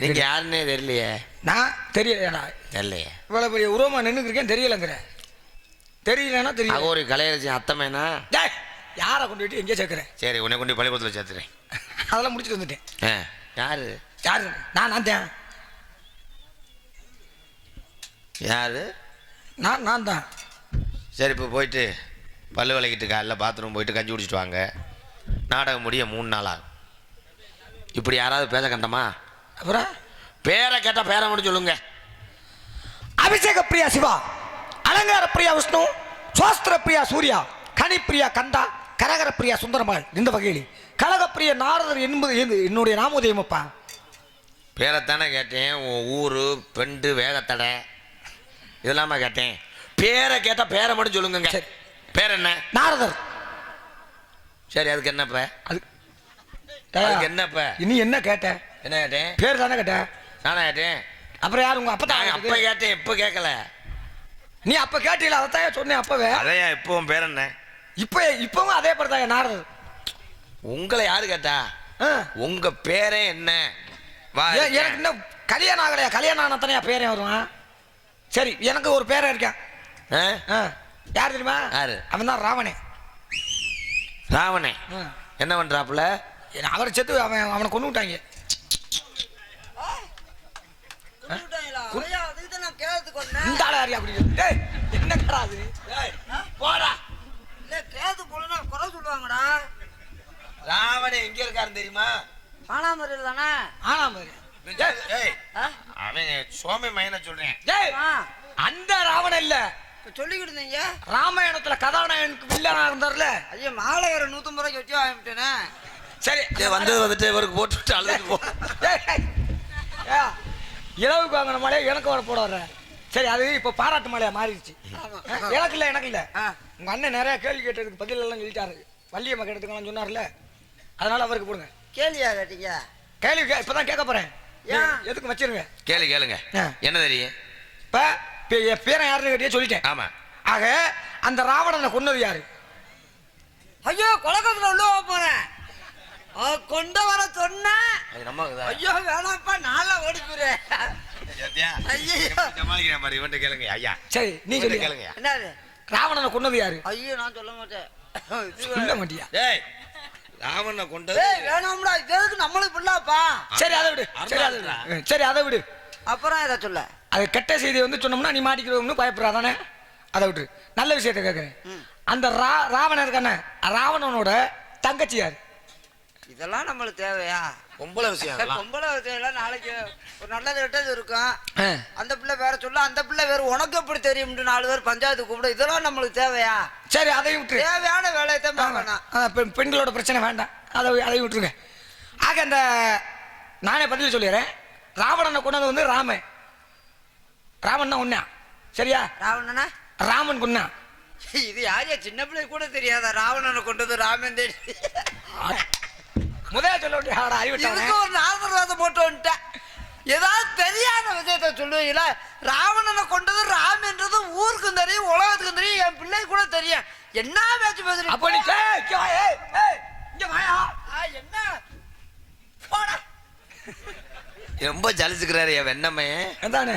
நீங்க யாருன்னே தெரியலையே. நான் தெரியலடா. தெரியலையே. இவ்வளவு பெரிய உருவமா நின்றுருக்கேன் தெரியலங்கிற. தெரியலன்னா தெரியல. ஒரு கலையரசி அத்தமேனா. யாரை கொண்டு போயிட்டு எங்கே சேர்க்குறேன்? சரி உன்னை கொண்டு பள்ளிக்கூடத்தில் சேர்த்துறேன். அதெல்லாம் முடிச்சுட்டு வந்துட்டேன். யாரு யாரு? நான் தான். யாரு? நான் தான். சரி இப்போ போயிட்டு பல்லு விளக்கிட்டு காலைல பாத்ரூம் போயிட்டு கஞ்சி குடிச்சிட்டு வாங்க. நாடகம் முடிய 3 நாள் ஆகும். இப்படி யாராவது பேச கண்டமா? அப்புறம் பேரை கேட்டால் பேரை மட்டும் சொல்லுங்க. அபிஷேக பிரியா சிவா, அலங்கார பிரியா விஷ்ணு, சுவாஸ்திர பிரியா சூர்யா, கனிப்பிரியா கந்தா, கரகர பிரியா சுந்தரமாள். இந்த வகையில் கழகப்பிரிய நாரதர் என்பது என்னுடைய நாமோதயம். அப்பா பேரைத்தானே கேட்டேன். உன் ஊர் பெண்டு வேகத்தடை இதெல்லாமா கேட்டேன். பேரை கேட்டால் பேரை மட்டும் சொல்லுங்க. சரி பேர் என்ன? நாரதர். சரி அதுக்கு என்னப்ப? அதுக்கு என்னப்ப? நீ என்ன கேட்ட? என்ன கேட்டேன்? பேர் தானே கேட்ட. நானா கேட்டேன். அப்புறம் யார்? உங்க அப்பா தான். அப்ப கேட்டேன், இப்ப கேட்கல. நீ அப்ப கேட்டீங்களா? அதைத்தான் சொன்னேன் அப்பவே. அதையா இப்பவும் பேர் என்ன? இப்பவும் அதே பேர் தான் நாரதர். உங்களை யாரு கேட்டா? உங்க பேரே என்ன? எனக்கு இன்னும் கல்யாணம் ஆகலையா? கல்யாணம் ஆனா தானே பேரே வருவான். சரி எனக்கு ஒரு பேரை இருக்கேன். யார் தெரியுமா? யாரு? அவன் தான் ராவணே. ராவணே என்ன பண்றாப்புல? அவரை செத்து அவனை கொண்டு விட்டாங்க. இந்த ஆளு யாரு அப்படி? என்ன கிடையாது போடா. குறை சொல்லுவாங்கடா. ராவணே எங்க இருக்காருன்னு தெரியுமா? ஆனாமரில் தானே. ஆனாமரி அவன் சோமை மையனை சொல்றேன். அந்த ராவணன் இல்ல சொல்லிக்கிட்டு இருந்தீங்க. ராமாயணத்துல கதாநாயகனுக்கு வில்லனா இருந்தார்ல. ஐயா மாலை வேற 150 ரூபாய்க்கு வச்சு வாங்கிட்டேனே. சரி வந்தது வந்துட்டு இவருக்கு போட்டு அழுது போ. இரவுக்கு வாங்கின மாலையா எனக்கு வர போட வர்ற. சரி அது இப்ப பாராட்டு மாலையா மாறிடுச்சு. எனக்கு இல்ல உங்க அண்ணன் நிறைய கேள்வி கேட்டதுக்கு பதில் எல்லாம் சொல்லிட்டாரு. வள்ளியம்மா கேட்டதுக்கு சொன்னார்ல, அதனால அவருக்கு போடுங்க. கேள்வியா கேட்டீங்க? கேள்வி இப்பதான் கேட்க போறேன். எதுக்கு வச்சிருங்க. கேளுங்க. என்ன தெரியும்? இப்ப பேரன் யாருன்னு கேட்டியே சொல்லிட்டேன். ஆமா. ஆக அந்த ராவணனை கொன்னது யாரு? ஐயோ கொலக்கத்துல உள்ள போறேன். கொண்டு வர சொன்ன. ஐயோ வேணாப்பா நாளா ஓடி போறேன். சமாளிக்கிறேன் பாரு. இவன்ட்ட கேளுங்க ஐயா. சரி நீ சொல்லி கேளுங்க. என்னது? ராவணனை கொன்னது யாரு? ஐயோ நான் சொல்ல மாட்டேன். சொல்ல மாட்டியா? டேய் ராவணனை கொண்டது வேணாம்டா. இதுக்கு நம்மளுக்கு பிள்ளாப்பா. சரி அதை விடு. சரி அதை விடு. அப்புறம் இதை சொல்ல. அது கெட்ட செய்தி வந்து சொன்னோம்னா நீ மாட்டிக்கிறோம்னு பயப்படுறாதானே. அதை விட்டு நல்ல விஷயத்த கேட்குறேன். அந்த ராவணன் இருக்கானே, ராவணனோட தங்கச்சி யாரு? இதெல்லாம் நம்மளுக்கு தேவையா? பொம்பளை விஷயம். பொம்பளை விஷயம் நாளைக்கு ஒரு நல்லது கெட்டது இருக்கும். அந்த பிள்ளை வேற சொல்ல, அந்த பிள்ளை வேற உனக்கு எப்படி தெரியும்? 4 பேர் பஞ்சாயத்து கூப்பிட. இதெல்லாம் நம்மளுக்கு தேவையா? சரி அதையும் விட்டு தேவையான வேலையை தான் பார்க்கணும். பெண்களோட பிரச்சனை வேண்டாம். அதையும் விட்டுருங்க. ஆக அந்த நானே பதில் சொல்லிடுறேன். ராவணனை கொண்டது வந்து ராமன் தான் உண்ணா. சரியா? ராவணனா? ராமன் கொன்னா. இது யாரையா சின்ன பிள்ளை கூட தெரியாதா? ராவணனை கொண்டது ராமன் தேடி முதல்ல சொல்ல வேண்டிய ஒரு நாரதவாதம் போட்டு வந்துட்டேன். ஏதாவது தெரியாத விஷயத்த சொல்லுவீங்களா? ராவணனை கொண்டது ராமன்றது ஊருக்கும் தெரியும், உலகத்துக்கும் தெரியும், என் பிள்ளை கூட தெரியும். என்ன பேச்சு பேசுறீங்க? அப்ப நீ என்ன போடா. ரொம்ப ஜலிச்சுக்கிறாரு என் வெண்ணமே. தானே